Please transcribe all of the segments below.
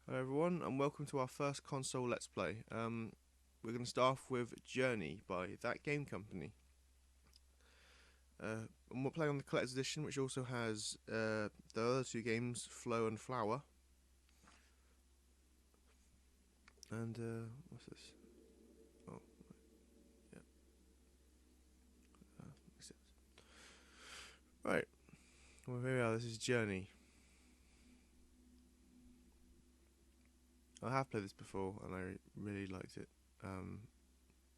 Hello everyone, and welcome to our first console Let's Play. We're going to start off with Journey by That Game Company. And we're playing on the Collector's Edition, which also has the other two games, Flow and Flower. And, what's this? Oh, yeah. Makes sense. Right, well here we are, this is Journey. I have played this before, and I really liked it.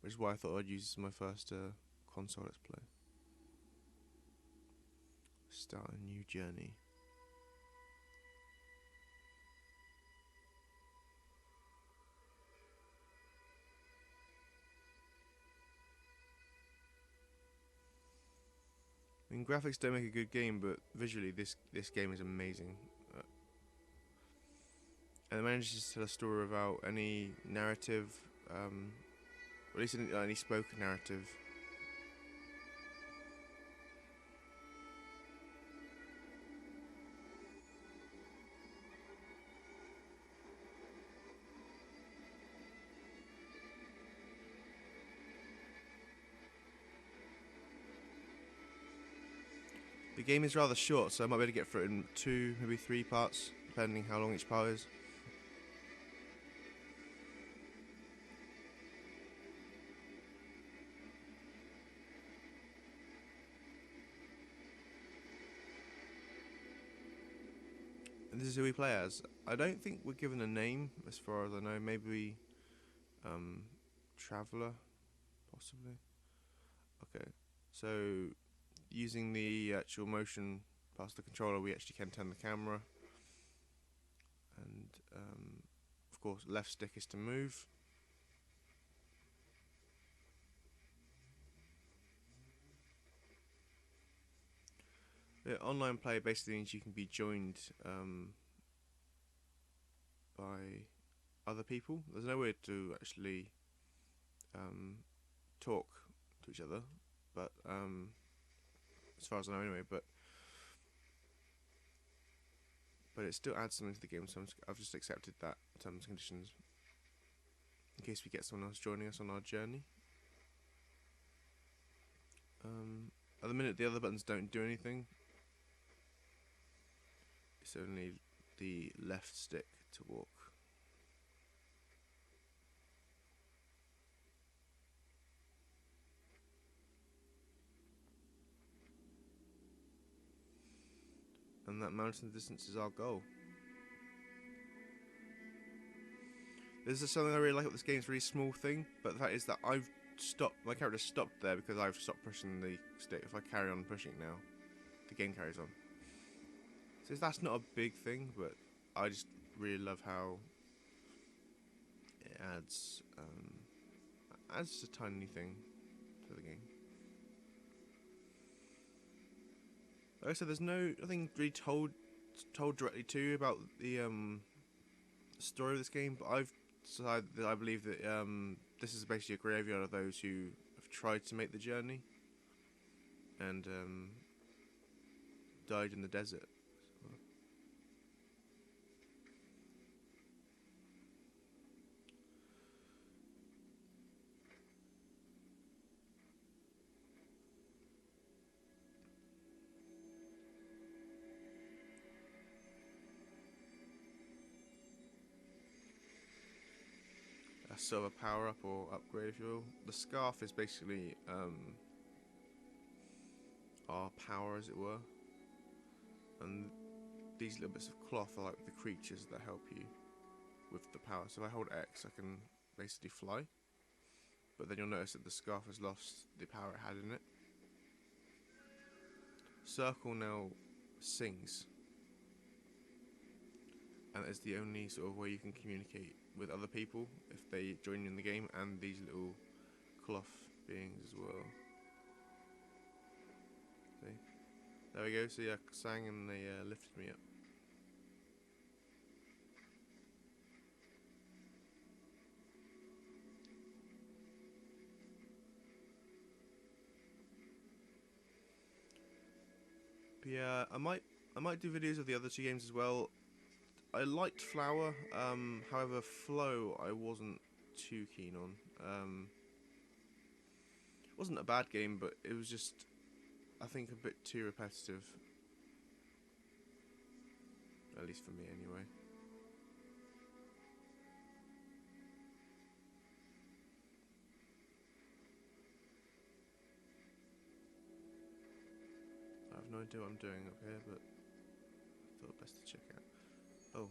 Which is why I thought I'd use this as my first console Let's Play. Start a new journey. I mean, graphics don't make a good game, but visually, this game is amazing. And it manages to tell a story without any narrative, or at least any spoken narrative. The game is rather short, so I might be able to get through it in 2, maybe 3 parts, depending how long each part is. And this is who we play as. I don't think we're given a name, as far as I know. Maybe Traveller, possibly. Okay, so using the actual motion past the controller, we actually can turn the camera, and of course, left stick is to move. Online play basically means you can be joined by other people. There's no way to actually talk to each other, but as far as I know anyway, but it still adds something to the game, so I've just accepted that terms and conditions in case we get someone else joining us on our journey. At the minute, the other buttons don't do anything. It's only the left stick to walk. And that mountain distance is our goal. This is something I really like about this game. It's a really small thing, but the fact is that my character stopped there because I've stopped pushing the stick. If I carry on pushing now, the game carries on. So that's not a big thing, but I just really love how it adds a tiny thing to the game. Like I said, there's nothing really told directly to you about the story of this game, but I've decided that I believe that this is basically a graveyard of those who have tried to make the journey and died in the desert. A sort of a power up or upgrade, if you will. The scarf is basically our power, as it were, and these little bits of cloth are like the creatures that help you with the power. So if I hold X, I can basically fly, but then you'll notice that the scarf has lost the power it had in it. Circle now sings, and it's the only sort of way you can communicate with other people if they join you in the game, and these little cloth beings as well. See? There we go, so yeah, I sang and they lifted me up. But yeah, I might do videos of the other two games as well. I liked Flower. However, Flow I wasn't too keen on. It wasn't a bad game, but it was just, I think, a bit too repetitive. At least for me, anyway. I have no idea what I'm doing up here, but I thought best to check out. Oh.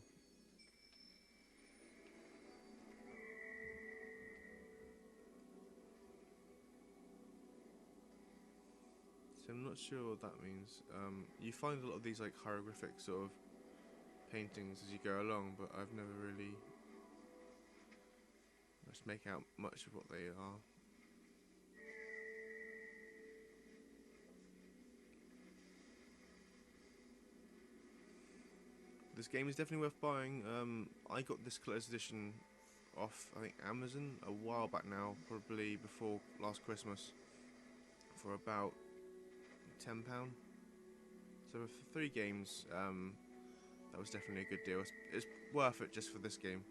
So I'm not sure what that means. You find a lot of these like hieroglyphic sort of paintings as you go along, but I've never really managed to make out much of what they are. This game is definitely worth buying. I got this collector's edition off, I think, Amazon a while back now, probably before last Christmas, for about £10. So for 3 games, that was definitely a good deal. It's worth it just for this game.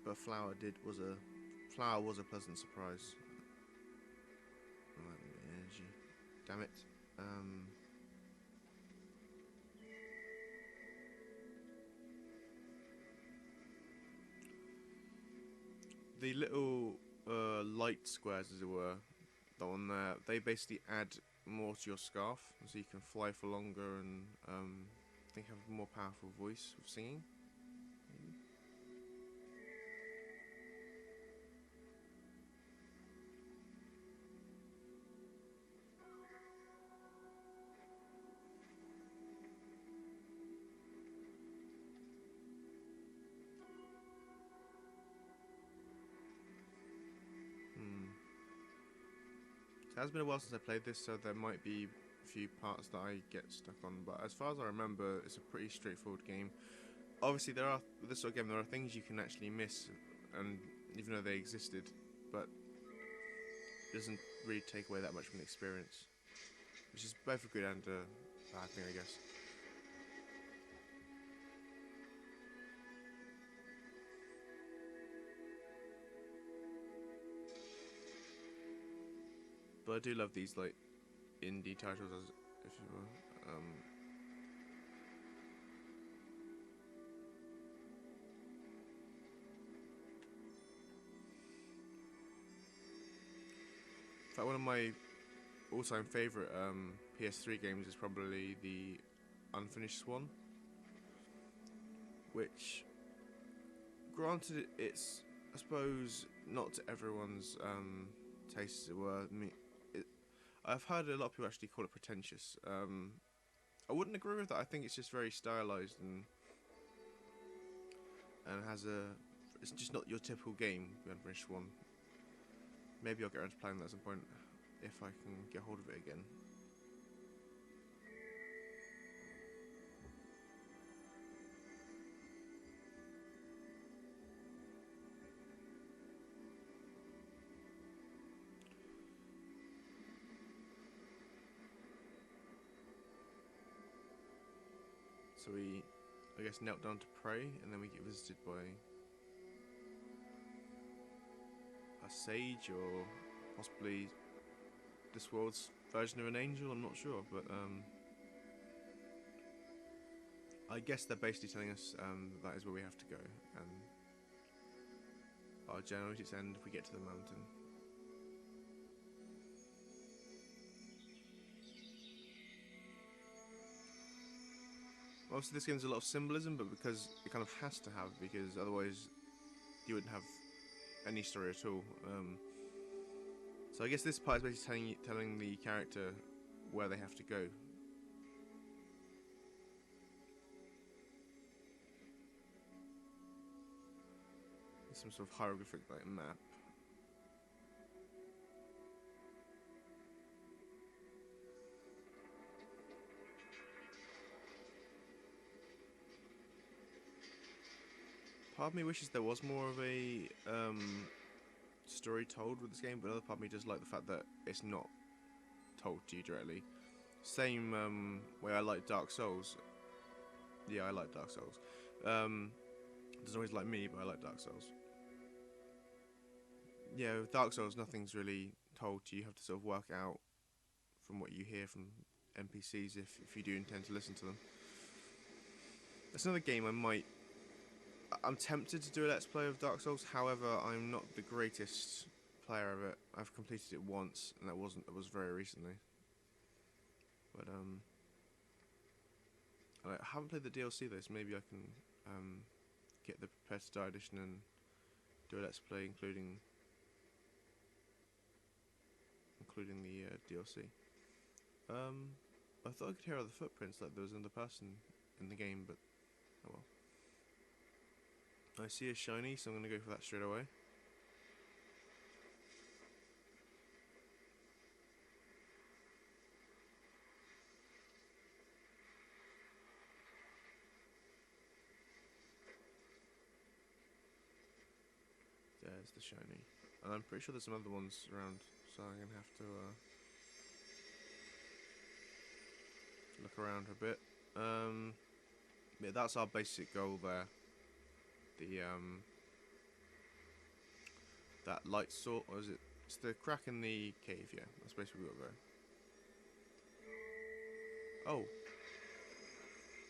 But Flower was a pleasant surprise. Energy. Damn it. The little light squares, as it were, on there, they basically add more to your scarf, so you can fly for longer and I think have a more powerful voice with singing. It has been a while since I played this, so there might be a few parts that I get stuck on, but as far as I remember, it's a pretty straightforward game. Obviously, with this sort of game, there are things you can actually miss, and even though they existed, but it doesn't really take away that much from the experience, which is both a good and a bad thing, I guess. But I do love these like indie titles, as if you will. In fact, one of my all-time favourite PS3 games is probably the Unfinished Swan, which, granted, it's, I suppose, not to everyone's taste, as it were. I've heard a lot of people actually call it pretentious. I wouldn't agree with that. I think it's just very stylized and has it's just not your typical game, the Unfinished Swan. Maybe I'll get around to playing that at some point if I can get hold of it again. So we, I guess, knelt down to pray, and then we get visited by a sage, or possibly this world's version of an angel. I'm not sure, but I guess they're basically telling us that is where we have to go, and our journey reaches its end if we get to the mountain. Obviously, this game's a lot of symbolism, but because it kind of has to have, because otherwise you wouldn't have any story at all. So I guess this part is basically telling the character where they have to go. It's some sort of hieroglyphic like map. Part of me wishes there was more of a story told with this game, but another part of me does like the fact that it's not told to you directly. Same way I like Dark Souls. Yeah, I like Dark Souls. Doesn't always like me, but I like Dark Souls. Yeah, with Dark Souls, nothing's really told to you. You have to sort of work out from what you hear from NPCs if you do intend to listen to them. That's another game I'm tempted to do a Let's Play of Dark Souls, however, I'm not the greatest player of it. I've completed it once, and that was very recently. But, I haven't played the DLC though, so maybe I can, get the Prepare to Die edition and do a Let's Play including the DLC. I thought I could hear other footprints, like there was another person in the game, but oh well. I see a shiny, so I'm going to go for that straight away. There's the shiny. And I'm pretty sure there's some other ones around, so I'm going to have to look around a bit. Yeah, that's our basic goal there. The that light sort, or is it? It's the crack in the cave. Yeah, that's basically what we're. Oh,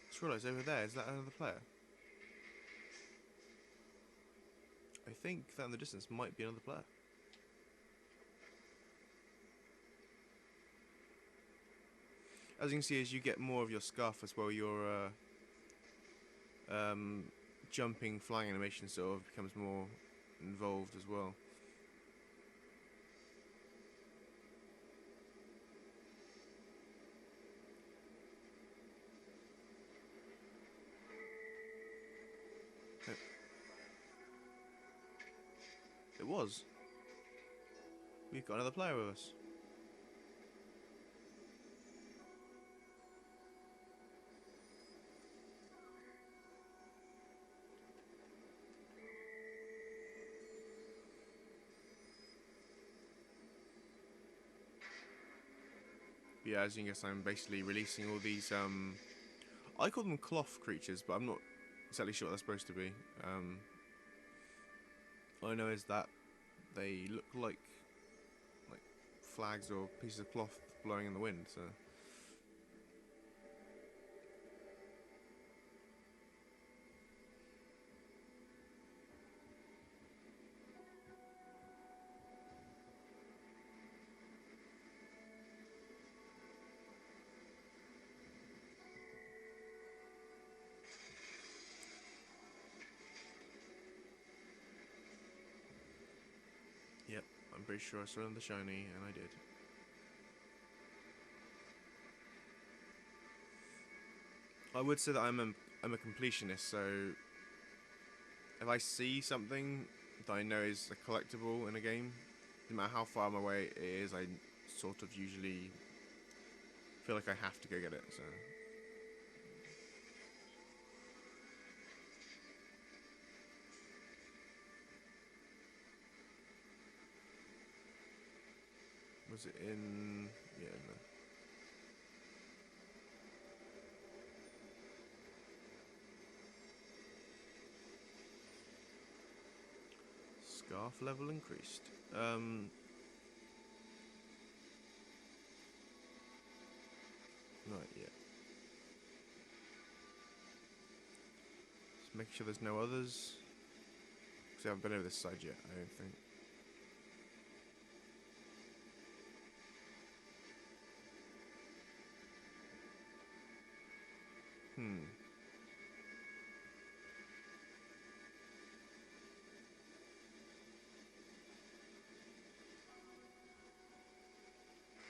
just realised over there. Is that another player? I think that in the distance might be another player. As you can see, as you get more of your scarf as well, your jumping, flying animation sort of becomes more involved as well. It was. We've got another player with us. But yeah, as you can guess, I'm basically releasing all these, I call them cloth creatures, but I'm not exactly sure what they're supposed to be. All I know is that they look like flags or pieces of cloth blowing in the wind, so... Yep, I'm pretty sure I saw the shiny, and I did. I would say that I'm a completionist, so if I see something that I know is a collectible in a game, no matter how far away it is, I sort of usually feel like I have to go get it, so... Was it in... yeah, no. Scarf level increased. Right, yeah. Just make sure there's no others. Because I haven't been over this side yet, I don't think.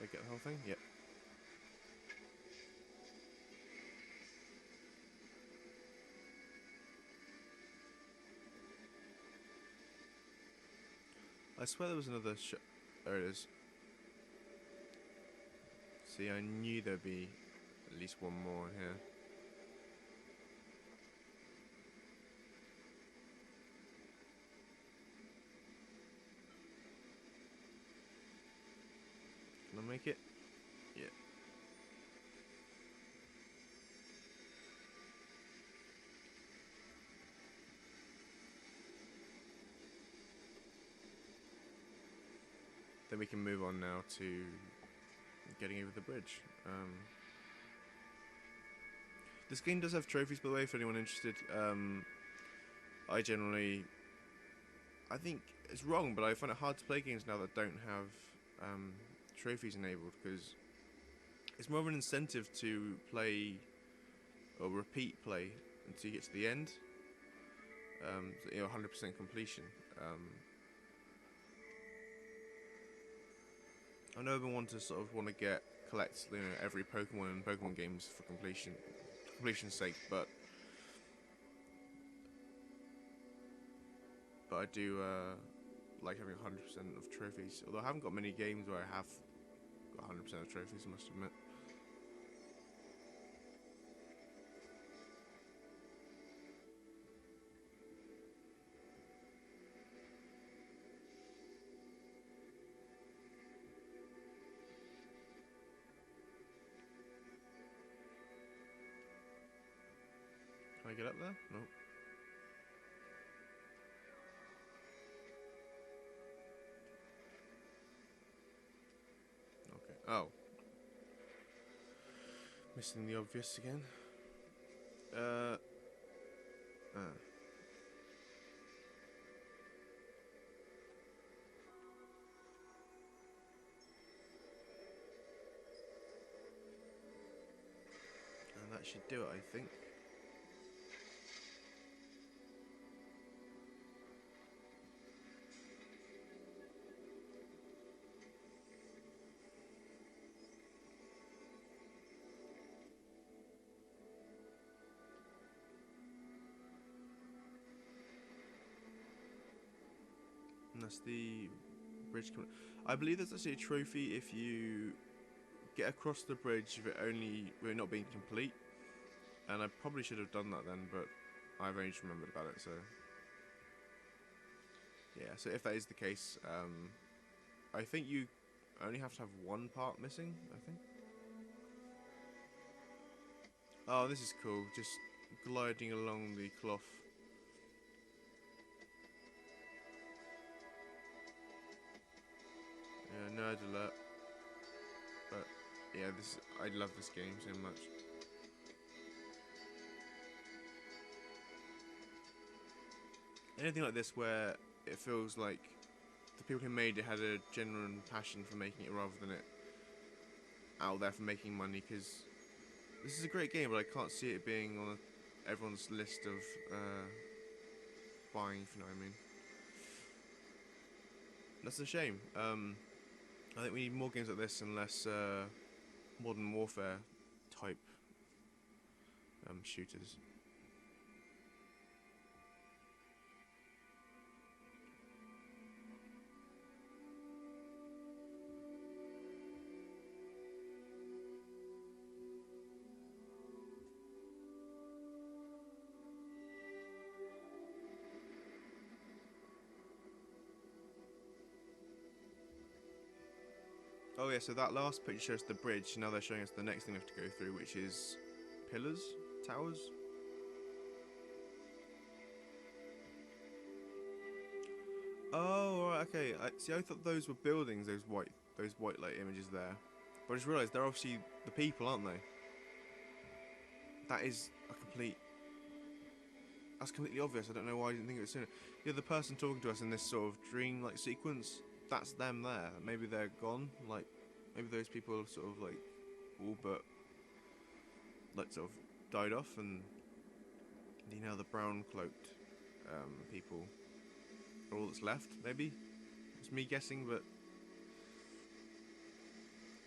Did I get the whole thing? Yep. I swear there was another there it is. See, I knew there'd be at least one more in here. Can I make it? Yeah. then we can move on now to getting over the bridge. This game does have trophies, by the way, for anyone interested. I generally, I think it's wrong, but I find it hard to play games now that don't have trophies enabled, because it's more of an incentive to play or repeat play until you get to the end. So, 100% completion. I know everyone to sort of want to collect every Pokemon in Pokemon games for completion's sake, but I do like having 100% of trophies. Although I haven't got many games where I have got 100% of trophies, I must admit. Can I get up there? No. Okay. Oh. Missing the obvious again. And that should do it, I think. And that's the bridge. I believe there's actually a trophy if you get across the bridge with it not being complete. And I probably should have done that then, but I've only just remembered about it, so yeah. So if that is the case, I think you only have to have one part missing, I think. Oh, this is cool. Just gliding along the cloth. Yeah, nerd alert. But yeah, I love this game so much. Anything like this where it feels like the people who made it had a genuine passion for making it rather than it out there for making money, because this is a great game, but I can't see it being on everyone's list of buying, if you know what I mean. That's a shame. I think we need more games like this and less Modern Warfare type shooters. Oh yeah, so that last picture shows the bridge. Now they're showing us the next thing we have to go through, which is pillars, towers. Oh, right, okay. I thought those were buildings. Those white light images there. But I just realised they're obviously the people, aren't they? That is a complete. That's completely obvious. I don't know why I didn't think of it sooner. Yeah, the person talking to us in this sort of dream-like sequence, that's them there. Maybe they're gone. Like, maybe those people sort of like all but like sort of died off, and the brown cloaked people are all that's left. Maybe it's me guessing, but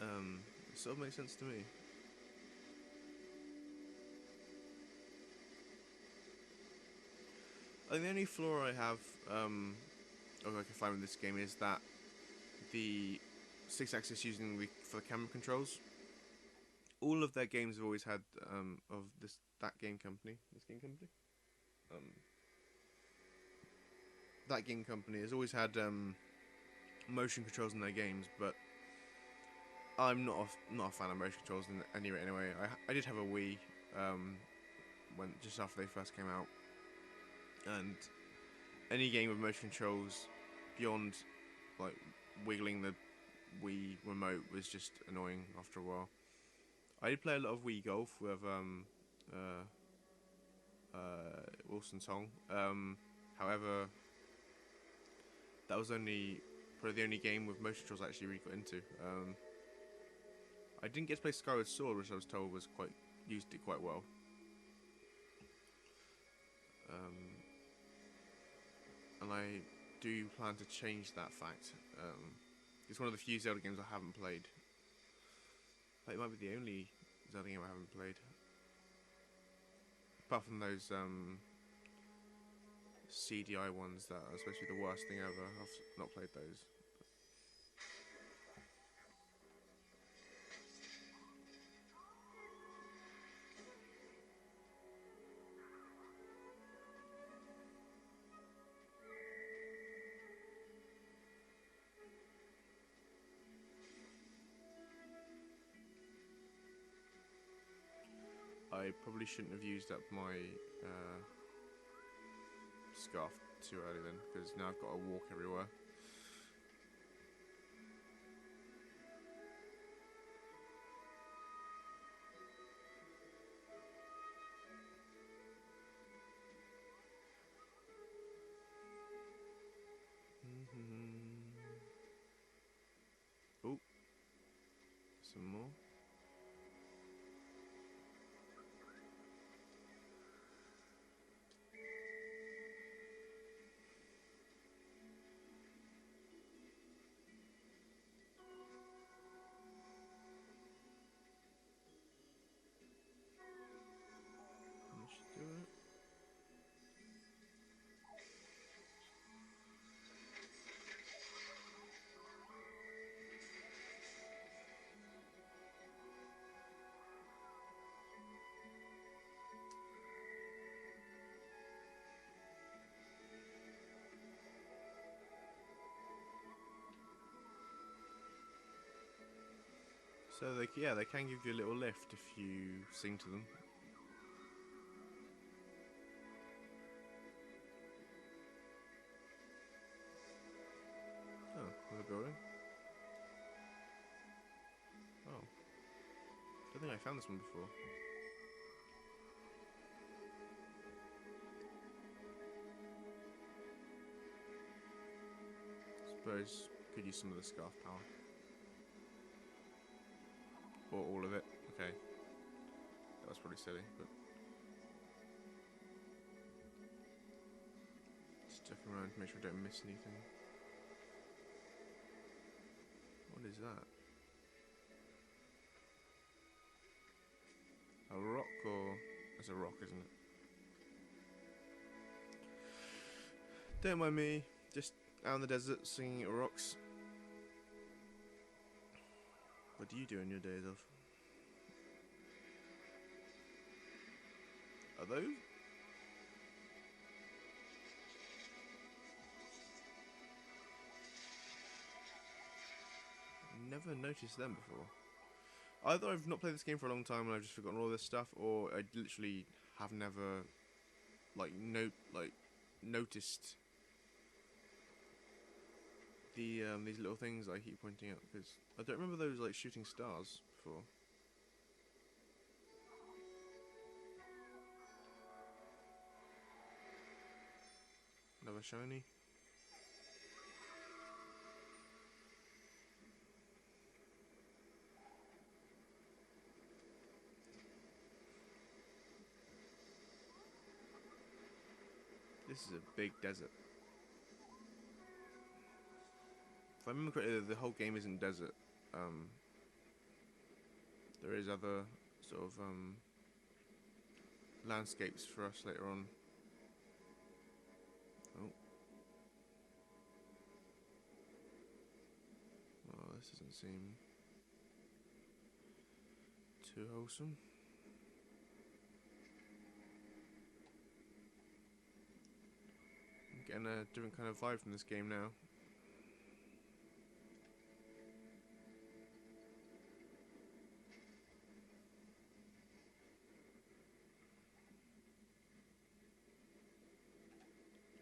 it sort of makes sense to me. I think the only flaw I have, or I can find with this game, is that the 6-axis using for the camera controls. All of their games have always had of that game company. That game company has always had motion controls in their games, but I'm not a fan of motion controls in any rate. Anyway, I did have a Wii when just after they first came out, and any game with motion controls beyond like wiggling the Wii remote was just annoying after a while. I did play a lot of Wii Golf with Wilson Tong. However, that was only probably the only game with motion controls I actually really got into. I didn't get to play Skyward Sword, which I was told was used it quite well. And I do plan to change that fact. It's one of the few Zelda games I haven't played. It might be the only Zelda game I haven't played. Apart from those CDI ones that are supposed to be the worst thing ever. I've not played those. I probably shouldn't have used up my scarf too early then, because now I've got to walk everywhere. Oh, some more. Let's do it. So they can give you a little lift if you sing to them. Oh, there's a building. Oh, I don't think I found this one before. Suppose could use some of the scarf power. Or all of it. Okay. That was probably silly, but just checking around to make sure I don't miss anything. What is that? A rock, or it's a rock, isn't it? Don't mind me, just out in the desert singing at rocks. What do you do on your days off? Are those? Never noticed them before. Either I've not played this game for a long time and I've just forgotten all this stuff, or I literally have never noticed the these little things I keep pointing out, because I don't remember those like shooting stars before. Another shiny. This is a big desert. If I remember correctly, the whole game isn't desert. There is other sort of landscapes for us later on. Oh, this doesn't seem too wholesome. I'm getting a different kind of vibe from this game now.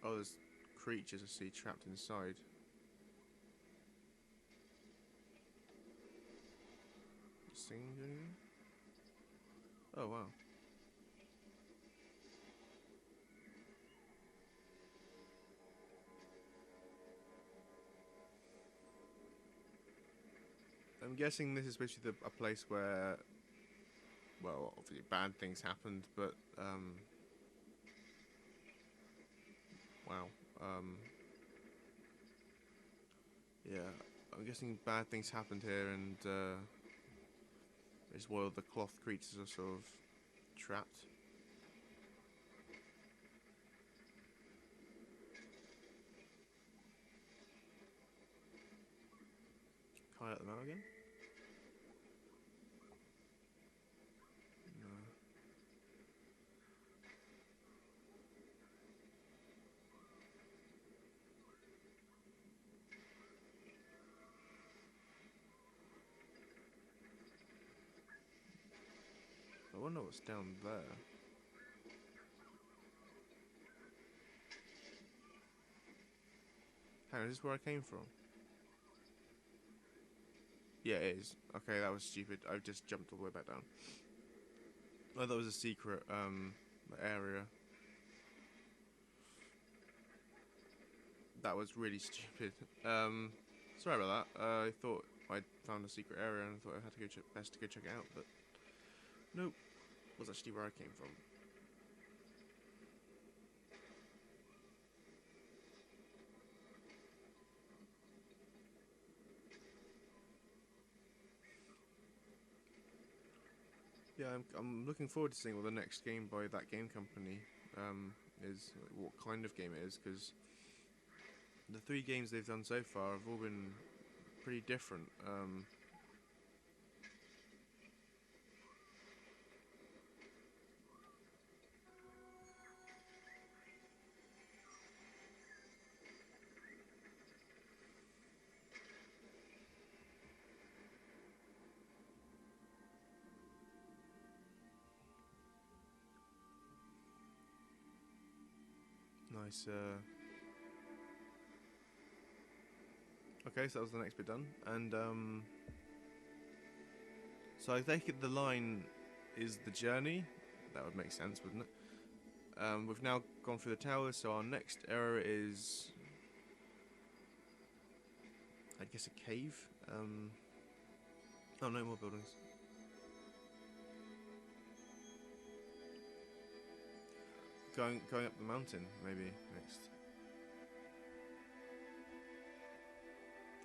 Oh, there's creatures I see trapped inside. singing do anything? Oh wow. I'm guessing this is basically a place where, well, obviously bad things happened, but wow, yeah, I'm guessing bad things happened here, and is where the cloth creatures are sort of trapped. Can I let them out again? No. I wonder what's down there. Hang on, is this where I came from? Yeah, it is. Okay, that was stupid. I just jumped all the way back down. Oh, that was a secret area. That was really stupid. Sorry about that. I thought I'd found a secret area and I thought I had to go best to go check it out, but nope. Was actually where I came from. Yeah, I'm looking forward to seeing what the next game by that game company is, like, what kind of game it is, because the 3 games they've done so far have all been pretty different. Nice. Okay, so that was the next bit done, and so I take it the line is the journey. That would make sense, wouldn't it? We've now gone through the towers, so our next area is, I guess, a cave. Oh, no more buildings. Going up the mountain, maybe next.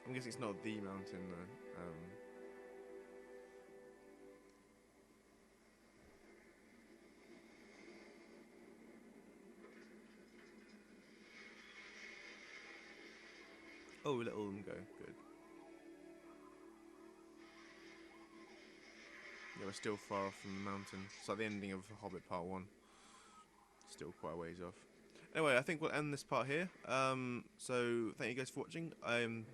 I'm guessing it's not the mountain though. Oh, we let all of them go. Good. Yeah, we're still far off from the mountain. It's like the ending of Hobbit Part 1. Still quite a ways off. Anyway, I think we'll end this part here. So thank you guys for watching.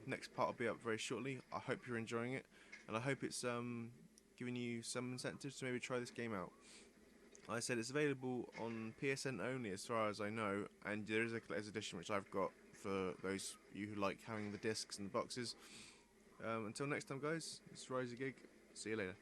Next part will be up very shortly. I hope you're enjoying it, and I hope it's giving you some incentives to maybe try this game out. Like I said, it's available on PSN only as far as I know, and there is a collector's edition which I've got for those of you who like having the discs and the boxes. Until next time guys, it's RiserGig. See you later.